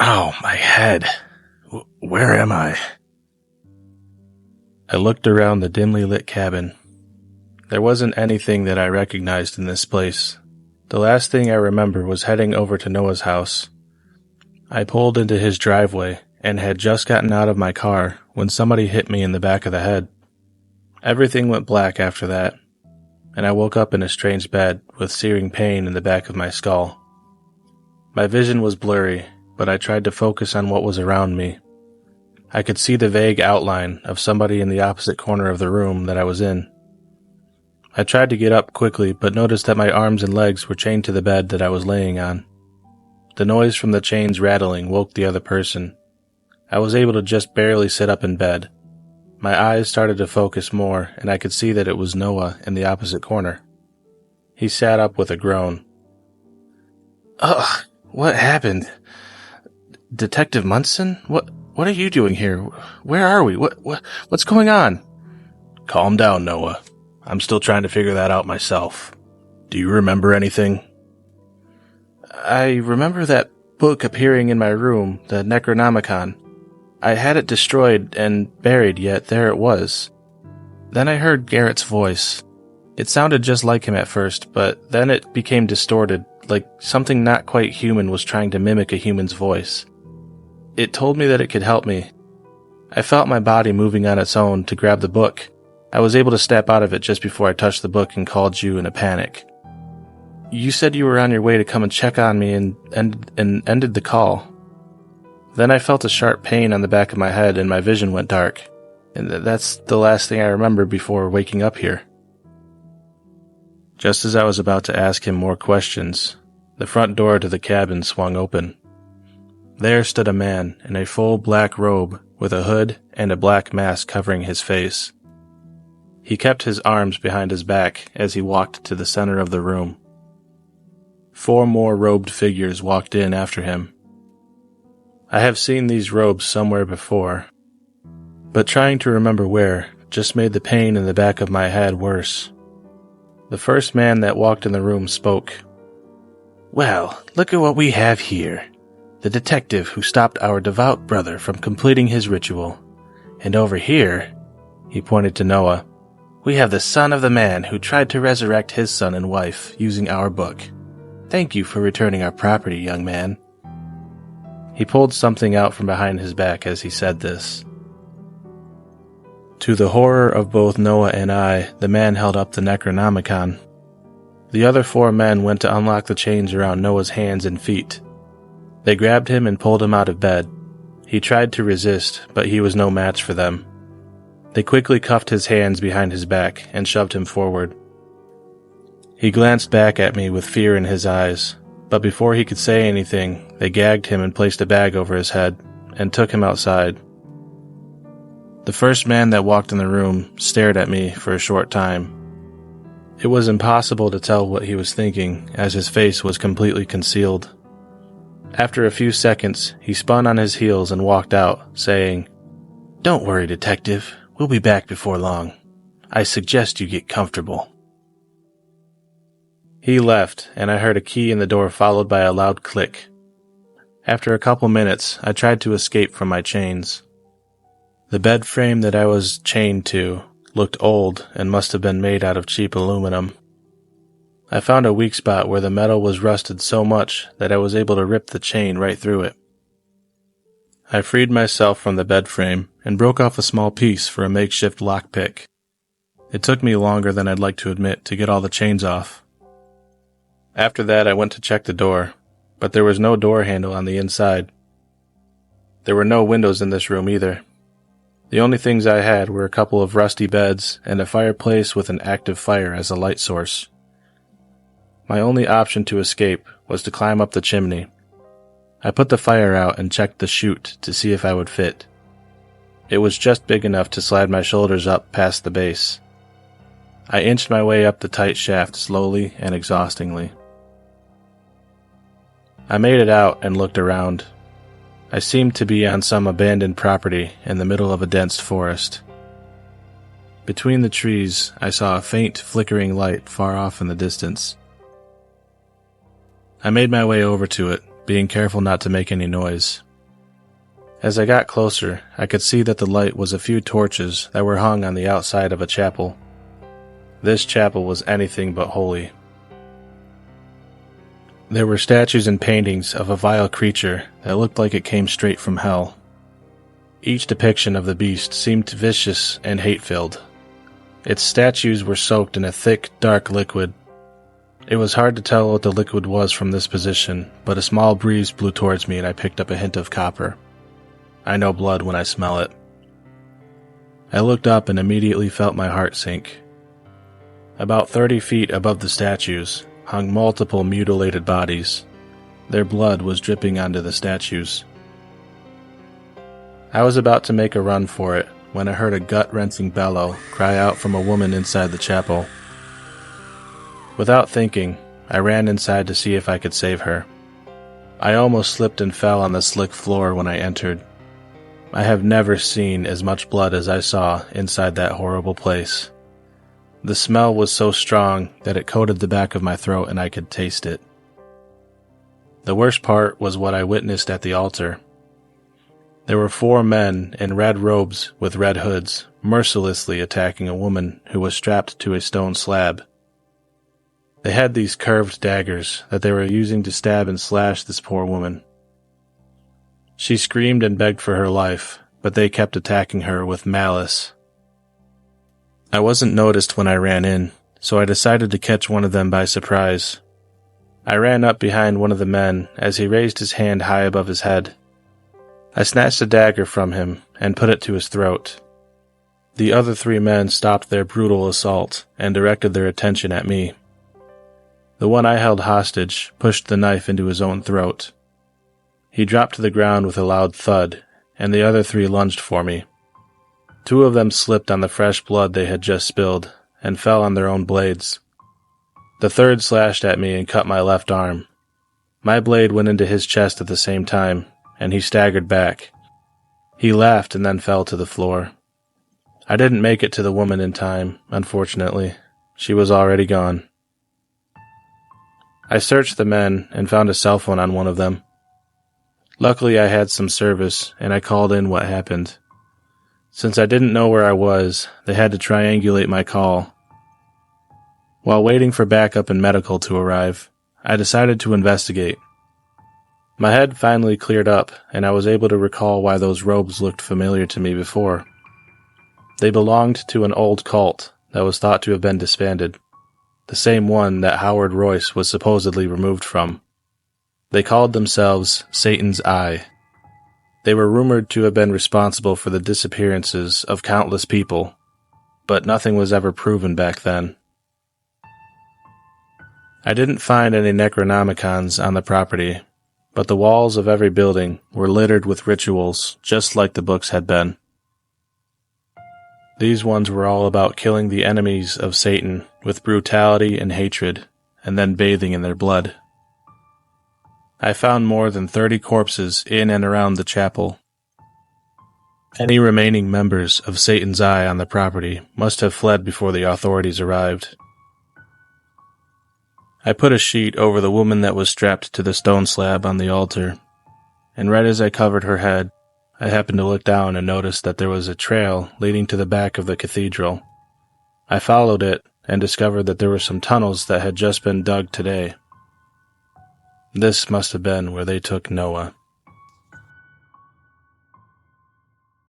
Ow, my head. Where am I? I looked around the dimly lit cabin. There wasn't anything that I recognized in this place. The last thing I remember was heading over to Noah's house. I pulled into his driveway and had just gotten out of my car when somebody hit me in the back of the head. Everything went black after that, and I woke up in a strange bed with searing pain in the back of my skull. My vision was blurry, but I tried to focus on what was around me. I could see the vague outline of somebody in the opposite corner of the room that I was in. I tried to get up quickly, but noticed that my arms and legs were chained to the bed that I was laying on. The noise from the chains rattling woke the other person. I was able to just barely sit up in bed. My eyes started to focus more, and I could see that it was Noah in the opposite corner. He sat up with a groan. Ugh, what happened? Detective Munson? What are you doing here? Where are we? What's going on? Calm down, Noah. I'm still trying to figure that out myself. Do you remember anything? I remember that book appearing in my room, the Necronomicon. I had it destroyed and buried, yet there it was. Then I heard Garrett's voice. It sounded just like him at first, but then it became distorted, like something not quite human was trying to mimic a human's voice. It told me that it could help me. I felt my body moving on its own to grab the book. I was able to snap out of it just before I touched the book and called you in a panic. You said you were on your way to come and check on me and ended the call. Then I felt a sharp pain on the back of my head and my vision went dark. And that's the last thing I remember before waking up here. Just as I was about to ask him more questions, the front door to the cabin swung open. There stood a man in a full black robe with a hood and a black mask covering his face. He kept his arms behind his back as he walked to the center of the room. 4 more robed figures walked in after him. I have seen these robes somewhere before, but trying to remember where just made the pain in the back of my head worse. The first man that walked in the room spoke. Well, look at what we have here. The detective who stopped our devout brother from completing his ritual. And over here, he pointed to Noah, we have the son of the man who tried to resurrect his son and wife using our book. Thank you for returning our property, young man. He pulled something out from behind his back as he said this. To the horror of both Noah and I, the man held up the Necronomicon. The other 4 men went to unlock the chains around Noah's hands and feet. They grabbed him and pulled him out of bed. He tried to resist, but he was no match for them. They quickly cuffed his hands behind his back and shoved him forward. He glanced back at me with fear in his eyes, but before he could say anything, they gagged him and placed a bag over his head and took him outside. The first man that walked in the room stared at me for a short time. It was impossible to tell what he was thinking, as his face was completely concealed. After a few seconds, he spun on his heels and walked out, saying, Don't worry, detective. We'll be back before long. I suggest you get comfortable. He left, and I heard a key in the door followed by a loud click. After a couple minutes, I tried to escape from my chains. The bed frame that I was chained to looked old and must have been made out of cheap aluminum. I found a weak spot where the metal was rusted so much that I was able to rip the chain right through it. I freed myself from the bed frame and broke off a small piece for a makeshift lockpick. It took me longer than I'd like to admit to get all the chains off. After that, I went to check the door, but there was no door handle on the inside. There were no windows in this room either. The only things I had were a couple of rusty beds and a fireplace with an active fire as a light source. My only option to escape was to climb up the chimney. I put the fire out and checked the chute to see if I would fit. It was just big enough to slide my shoulders up past the base. I inched my way up the tight shaft slowly and exhaustingly. I made it out and looked around. I seemed to be on some abandoned property in the middle of a dense forest. Between the trees, I saw a faint, flickering light far off in the distance. I made my way over to it, being careful not to make any noise, As I got closer, I could see that the light was a few torches that were hung on the outside of a chapel. This chapel was anything but holy. There were statues and paintings of a vile creature that looked like it came straight from hell. Each depiction of the beast seemed vicious and hate-filled. Its statues were soaked in a thick, dark liquid. It was hard to tell what the liquid was from this position, but a small breeze blew towards me and I picked up a hint of copper. I know blood when I smell it. I looked up and immediately felt my heart sink. About 30 feet above the statues hung multiple mutilated bodies. Their blood was dripping onto the statues. I was about to make a run for it when I heard a gut-wrenching bellow cry out from a woman inside the chapel. Without thinking, I ran inside to see if I could save her. I almost slipped and fell on the slick floor when I entered. I have never seen as much blood as I saw inside that horrible place. The smell was so strong that it coated the back of my throat and I could taste it. The worst part was what I witnessed at the altar. There were 4 men in red robes with red hoods, mercilessly attacking a woman who was strapped to a stone slab. They had these curved daggers that they were using to stab and slash this poor woman. She screamed and begged for her life, but they kept attacking her with malice. I wasn't noticed when I ran in, so I decided to catch one of them by surprise. I ran up behind one of the men as he raised his hand high above his head. I snatched a dagger from him and put it to his throat. The other 3 men stopped their brutal assault and directed their attention at me. The one I held hostage pushed the knife into his own throat. He dropped to the ground with a loud thud, and the other 3 lunged for me. 2 of them slipped on the fresh blood they had just spilled and fell on their own blades. The third slashed at me and cut my left arm. My blade went into his chest at the same time, and he staggered back. He laughed and then fell to the floor. I didn't make it to the woman in time, unfortunately. She was already gone. I searched the men and found a cell phone on one of them. Luckily I had some service, and I called in what happened. Since I didn't know where I was, they had to triangulate my call. While waiting for backup and medical to arrive, I decided to investigate. My head finally cleared up, and I was able to recall why those robes looked familiar to me before. They belonged to an old cult that was thought to have been disbanded, the same one that Howard Royce was supposedly removed from. They called themselves Satan's Eye. They were rumored to have been responsible for the disappearances of countless people, but nothing was ever proven back then. I didn't find any Necronomicons on the property, but the walls of every building were littered with rituals just like the books had been. These ones were all about killing the enemies of Satan with brutality and hatred, and then bathing in their blood. I found more than 30 corpses in and around the chapel. Any remaining members of Satan's Eye on the property must have fled before the authorities arrived. I put a sheet over the woman that was strapped to the stone slab on the altar, and right as I covered her head, I happened to look down and noticed that there was a trail leading to the back of the cathedral. I followed it and discovered that there were some tunnels that had just been dug today. This must have been where they took Noah.